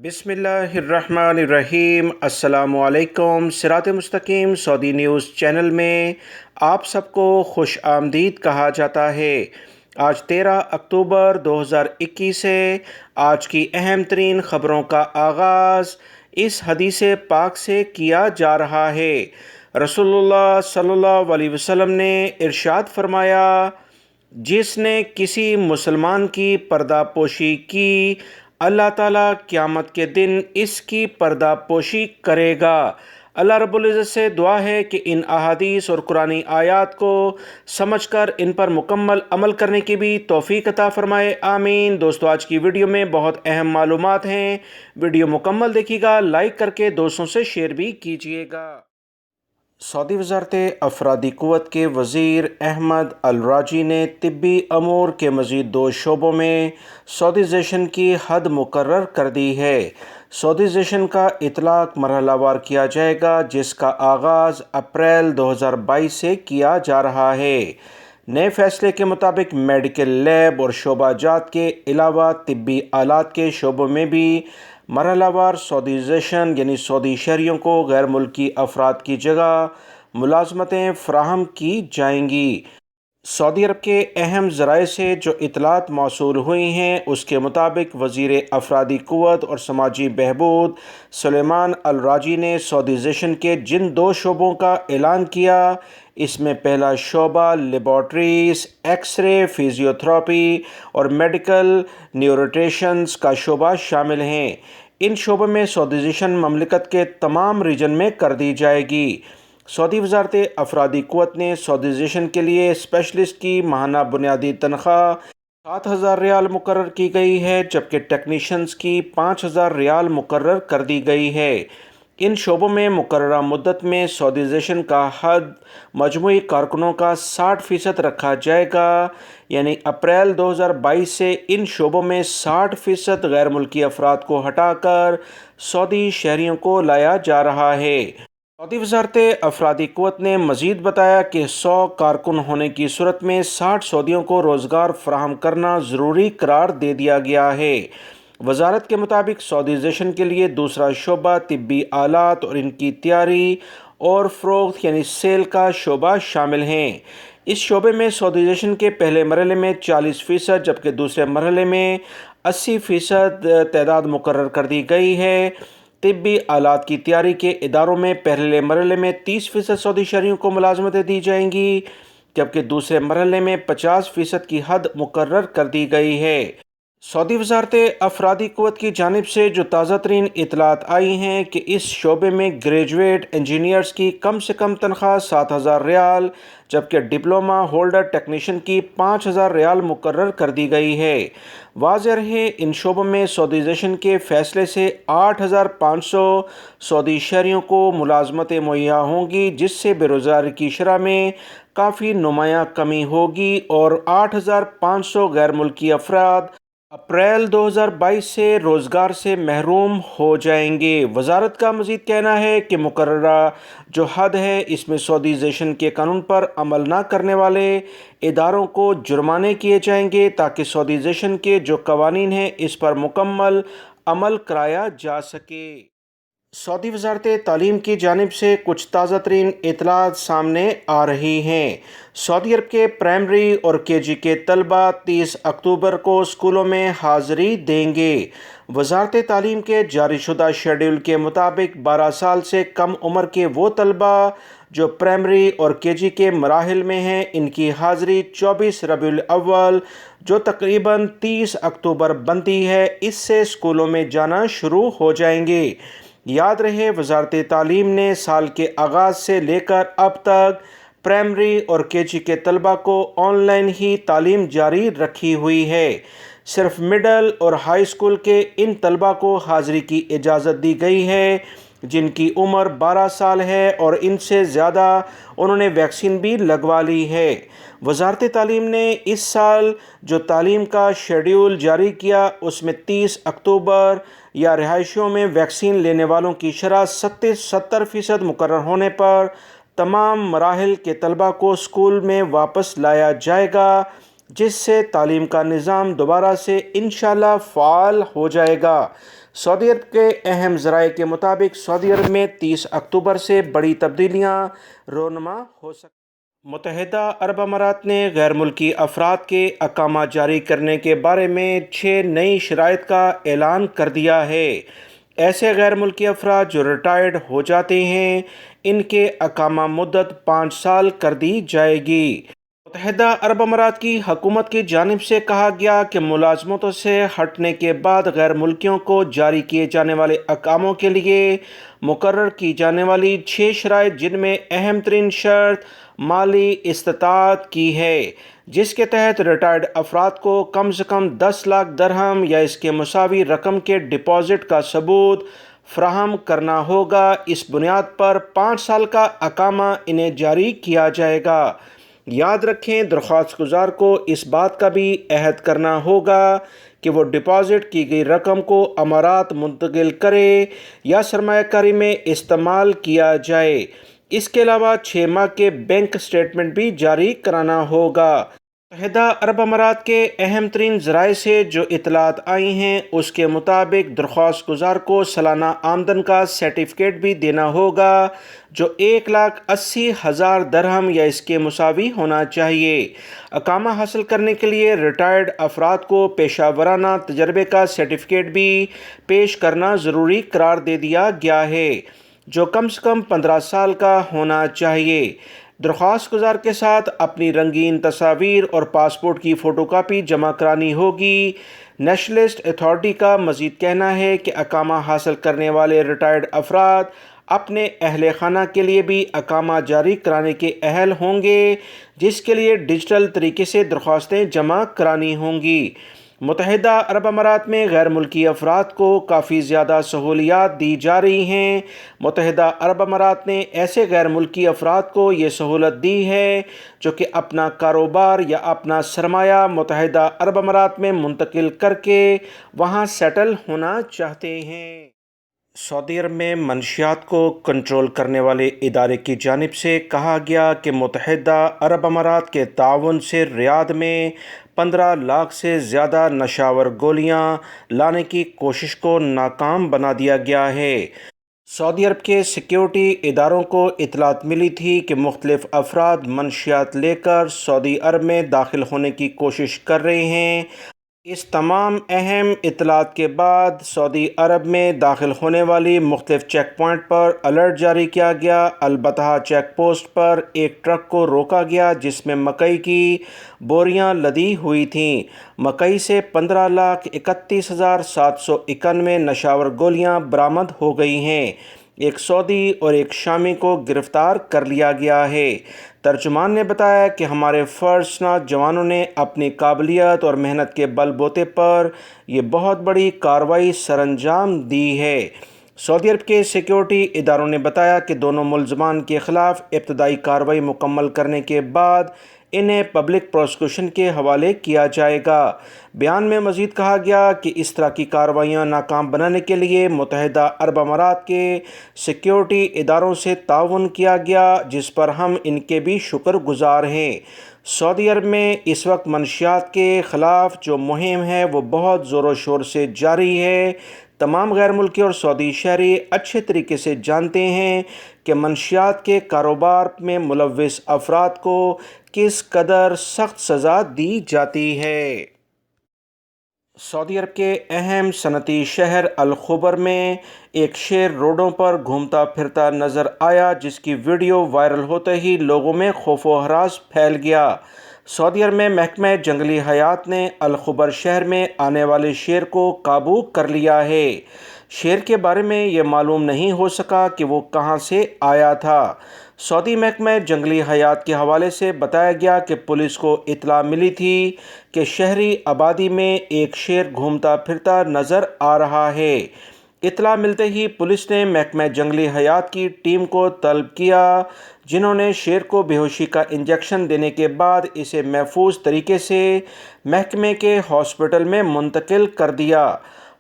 بسم اللہ الرحمن الرحیم۔ السلام علیکم۔ سرات.e.مustaqem سعودی نیوز چینل میں آپ سب کو خوش آمدید کہا جاتا ہے۔ آج 13 اکتوبر 2021 ہے۔ آج کی اہم ترین خبروں کا آغاز اس حدیث پاک سے کیا جا رہا ہے۔ رسول اللہ صلی اللہ علیہ وسلم نے ارشاد فرمایا، جس نے کسی مسلمان کی پردہ پوشی کی، اللہ تعالیٰ قیامت کے دن اس کی پردہ پوشی کرے گا۔ اللہ رب العزت سے دعا ہے کہ ان احادیث اور قرآنی آیات کو سمجھ کر ان پر مکمل عمل کرنے کی بھی توفیق عطا فرمائے، آمین۔ دوستو، آج کی ویڈیو میں بہت اہم معلومات ہیں، ویڈیو مکمل دیکھیے گا، لائک کر کے دوستوں سے شیئر بھی کیجیے گا۔ سعودی وزارت افرادی قوت کے وزیر احمد الراجی نے طبی امور کے مزید 2 شعبوں میں سعودیزیشن کی حد مقرر کر دی ہے۔ سعودیزیشن کا اطلاق مرحلہ وار کیا جائے گا، جس کا آغاز اپریل 2022 سے کیا جا رہا ہے۔ نئے فیصلے کے مطابق میڈیکل لیب اور شعبہ جات کے علاوہ طبی آلات کے شعبوں میں بھی مرحلہ وار سعودیزیشن یعنی سعودی شہریوں کو غیر ملکی افراد کی جگہ ملازمتیں فراہم کی جائیں گی۔ سعودی عرب کے اہم ذرائع سے جو اطلاعات موصول ہوئی ہیں، اس کے مطابق وزیر افرادی قوت اور سماجی بہبود سلیمان الراجی نے سعودیزیشن کے جن 2 شعبوں کا اعلان کیا، اس میں پہلا شعبہ لیبارٹریز، ایکس رے، فزیوتھراپی اور میڈیکل نیوٹریشنز کا شعبہ شامل ہیں۔ ان شعبوں میں سعودیزیشن مملکت کے تمام ریجن میں کر دی جائے گی۔ سعودی وزارت افرادی قوت نے سعودیزیشن کے لیے اسپیشلسٹ کی ماہانہ بنیادی تنخواہ 7,000 ریال مقرر کی گئی ہے، جبکہ ٹیکنیشینز کی 5,000 ریال مقرر کر دی گئی ہے۔ ان شعبوں میں مقررہ مدت میں سعودیزیشن کا حد مجموعی کارکنوں کا 60% رکھا جائے گا، یعنی اپریل 2022 سے ان شعبوں میں 60% غیر ملکی افراد کو ہٹا کر سعودی شہریوں کو لایا جا رہا ہے۔ سعودی وزارت افرادی قوت نے مزید بتایا کہ 100 کارکن ہونے کی صورت میں 60 سعودیوں کو روزگار فراہم کرنا ضروری قرار دے دیا گیا ہے۔ وزارت کے مطابق سعودیزیشن کے لیے دوسرا شعبہ طبی آلات اور ان کی تیاری اور فروخت یعنی سیل کا شعبہ شامل ہیں۔ اس شعبے میں سعودیزیشن کے پہلے مرحلے میں 40%، جبکہ دوسرے مرحلے میں 80% تعداد مقرر کر دی گئی ہے۔ طبی آلات کی تیاری کے اداروں میں پہلے مرحلے میں 30% سعودی شہریوں کو ملازمتیں دی جائیں گی، جبکہ دوسرے مرحلے میں 50% کی حد مقرر کر دی گئی ہے۔ سعودی وزارت افرادی قوت کی جانب سے جو تازہ ترین اطلاعات آئی ہیں کہ اس شعبے میں گریجویٹ انجینئرز کی کم سے کم تنخواہ 7,000 ریال، جبکہ ڈپلومہ ہولڈر ٹیکنیشین کی 5,000 ریال مقرر کر دی گئی ہے۔ واضح رہے، ان شعبوں میں سعودیزیشن کے فیصلے سے 8,500 سعودی شہریوں کو ملازمتیں مہیا ہوں گی، جس سے بے روزگاری کی شرح میں کافی نمایاں کمی ہوگی اور 8,500 غیر ملکی افراد اپریل 2022 سے روزگار سے محروم ہو جائیں گے۔ وزارت کا مزید کہنا ہے کہ مقررہ جو حد ہے، اس میں سعودیزیشن کے قانون پر عمل نہ کرنے والے اداروں کو جرمانے کیے جائیں گے، تاکہ سعودیزیشن کے جو قوانین ہیں اس پر مکمل عمل کرایا جا سکے۔ سعودی وزارت تعلیم کی جانب سے کچھ تازہ ترین اطلاعات سامنے آ رہی ہیں۔ سعودی عرب کے پرائمری اور KG کے طلبہ 30 اکتوبر کو اسکولوں میں حاضری دیں گے۔ وزارت تعلیم کے جاری شدہ شیڈول کے مطابق 12 سال سے کم عمر کے وہ طلبہ جو پرائمری اور KG کے مراحل میں ہیں، ان کی حاضری 24 ربیع الاول جو تقریباً 30 اکتوبر بنتی ہے، اس سے اسکولوں میں جانا شروع ہو جائیں گے۔ یاد رہے، وزارت تعلیم نے سال کے آغاز سے لے کر اب تک پرائمری اور KG کے طلبہ کو آن لائن ہی تعلیم جاری رکھی ہوئی ہے۔ صرف مڈل اور ہائی اسکول کے ان طلبہ کو حاضری کی اجازت دی گئی ہے جن کی عمر 12 سال ہے اور ان سے زیادہ انہوں نے ویکسین بھی لگوا لی ہے۔ وزارت تعلیم نے اس سال جو تعلیم کا شیڈول جاری کیا، اس میں 30 اکتوبر یا رہائشیوں میں ویکسین لینے والوں کی شرح 70% مقرر ہونے پر تمام مراحل کے طلبہ کو اسکول میں واپس لایا جائے گا، جس سے تعلیم کا نظام دوبارہ سے انشاءاللہ فعال ہو جائے گا۔ سعودی عرب کے اہم ذرائع کے مطابق سعودی عرب میں 30 اکتوبر سے بڑی تبدیلیاں رونما ہو سکتی ہیں۔ متحدہ عرب امارات نے غیر ملکی افراد کے اقامہ جاری کرنے کے بارے میں 6 نئی شرائط کا اعلان کر دیا ہے۔ ایسے غیر ملکی افراد جو ریٹائرڈ ہو جاتے ہیں، ان کے اقامہ مدت 5 سال کر دی جائے گی۔ متحدہ عرب امارات کی حکومت کی جانب سے کہا گیا کہ ملازمتوں سے ہٹنے کے بعد غیر ملکیوں کو جاری کیے جانے والے اقاموں کے لیے مقرر کی جانے والی 6 شرائط، جن میں اہم ترین شرط مالی استطاعت کی ہے، جس کے تحت ریٹائرڈ افراد کو کم سے کم 10 لاکھ درہم یا اس کے مساوی رقم کے ڈپازٹ کا ثبوت فراہم کرنا ہوگا۔ اس بنیاد پر 5 سال کا اقامہ انہیں جاری کیا جائے گا۔ یاد رکھیں، درخواست گزار کو اس بات کا بھی عہد کرنا ہوگا کہ وہ ڈپازٹ کی گئی رقم کو امارات منتقل کرے یا سرمایہ کاری میں استعمال کیا جائے۔ اس کے علاوہ 6 ماہ کے بینک سٹیٹمنٹ بھی جاری کرانا ہوگا۔ متحدہ عرب امارات کے اہم ترین ذرائع سے جو اطلاعات آئی ہیں، اس کے مطابق درخواست گزار کو سالانہ آمدن کا سرٹیفکیٹ بھی دینا ہوگا، جو 1,80,000 درہم یا اس کے مساوی ہونا چاہیے۔ اقامہ حاصل کرنے کے لیے ریٹائرڈ افراد کو پیشہ ورانہ تجربے کا سرٹیفکیٹ بھی پیش کرنا ضروری قرار دے دیا گیا ہے، جو کم سے کم 15 سال کا ہونا چاہیے۔ درخواست گزار کے ساتھ اپنی رنگین تصاویر اور پاسپورٹ کی فوٹو کاپی جمع کرانی ہوگی۔ نیشنلسٹ اتھارٹی کا مزید کہنا ہے کہ اقامہ حاصل کرنے والے ریٹائرڈ افراد اپنے اہل خانہ کے لیے بھی اقامہ جاری کرانے کے اہل ہوں گے، جس کے لیے ڈیجیٹل طریقے سے درخواستیں جمع کرانی ہوں گی۔ متحدہ عرب امارات میں غیر ملکی افراد کو کافی زیادہ سہولیات دی جا رہی ہیں۔ متحدہ عرب امارات نے ایسے غیر ملکی افراد کو یہ سہولت دی ہے جو کہ اپنا کاروبار یا اپنا سرمایہ متحدہ عرب امارات میں منتقل کر کے وہاں سیٹل ہونا چاہتے ہیں۔ سعودی عرب میں منشیات کو کنٹرول کرنے والے ادارے کی جانب سے کہا گیا کہ متحدہ عرب امارات کے تعاون سے ریاض میں 15 لاکھ سے زیادہ نشاور گولیاں لانے کی کوشش کو ناکام بنا دیا گیا ہے۔ سعودی عرب کے سیکیورٹی اداروں کو اطلاعات ملی تھی کہ مختلف افراد منشیات لے کر سعودی عرب میں داخل ہونے کی کوشش کر رہے ہیں۔ اس تمام اہم اطلاعات کے بعد سعودی عرب میں داخل ہونے والی مختلف چیک پوائنٹ پر الرٹ جاری کیا گیا۔ البتہ چیک پوسٹ پر ایک ٹرک کو روکا گیا جس میں مکئی کی بوریاں لدی ہوئی تھیں۔ مکئی سے 15,31,791 نشاور گولیاں برآمد ہو گئی ہیں۔ ایک سعودی اور ایک شامی کو گرفتار کر لیا گیا ہے۔ ترجمان نے بتایا کہ ہمارے فرض شناس جوانوں نے اپنی قابلیت اور محنت کے بل بوتے پر یہ بہت بڑی کارروائی سر انجام دی ہے۔ سعودی عرب کے سیکیورٹی اداروں نے بتایا کہ دونوں ملزمان کے خلاف ابتدائی کارروائی مکمل کرنے کے بعد انہیں پبلک پروسیکیوشن کے حوالے کیا جائے گا۔ بیان میں مزید کہا گیا کہ اس طرح کی کارروائیاں ناکام بنانے کے لیے متحدہ عرب امارات کے سیکیورٹی اداروں سے تعاون کیا گیا، جس پر ہم ان کے بھی شکر گزار ہیں۔ سعودی عرب میں اس وقت منشیات کے خلاف جو مہم ہے وہ بہت زور و شور سے جاری ہے۔ تمام غیر ملکی اور سعودی شہری اچھے طریقے سے جانتے ہیں کہ منشیات کے کاروبار میں ملوث افراد کو کس قدر سخت سزا دی جاتی ہے۔ سعودی عرب کے اہم صنعتی شہر اوپر میں ایک شیر روڈوں پر گھومتا پھرتا نظر آیا، جس کی ویڈیو وائرل ہوتے ہی لوگوں میں خوف و ہراس پھیل گیا۔ سعودی عرب میں محکمہ جنگلی حیات نے اوپر شہر میں آنے والے شیر کو قابو کر لیا ہے۔ شیر کے بارے میں یہ معلوم نہیں ہو سکا کہ وہ کہاں سے آیا تھا۔ سعودی محکمہ جنگلی حیات کے حوالے سے بتایا گیا کہ پولیس کو اطلاع ملی تھی کہ شہری آبادی میں ایک شیر گھومتا پھرتا نظر آ رہا ہے۔ اطلاع ملتے ہی پولیس نے محکمہ جنگلی حیات کی ٹیم کو طلب کیا، جنہوں نے شیر کو بے ہوشی کا انجیکشن دینے کے بعد اسے محفوظ طریقے سے محکمے کے ہاسپٹل میں منتقل کر دیا۔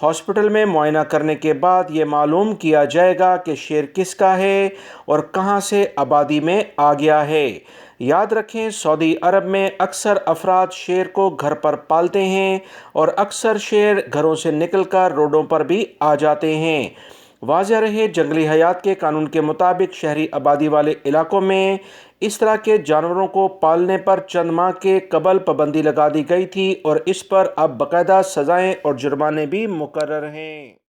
ہاسپٹل میں معائنہ کرنے کے بعد یہ معلوم کیا جائے گا کہ شیر کس کا ہے اور کہاں سے آبادی میں آ گیا ہے۔ یاد رکھیں، سعودی عرب میں اکثر افراد شیر کو گھر پر پالتے ہیں اور اکثر شیر گھروں سے نکل کر روڈوں پر بھی آ جاتے ہیں۔ واضح رہے، جنگلی حیات کے قانون کے مطابق شہری آبادی والے علاقوں میں اس طرح کے جانوروں کو پالنے پر چند ماہ کے قبل پابندی لگا دی گئی تھی اور اس پر اب باقاعدہ سزائیں اور جرمانے بھی مقرر ہیں۔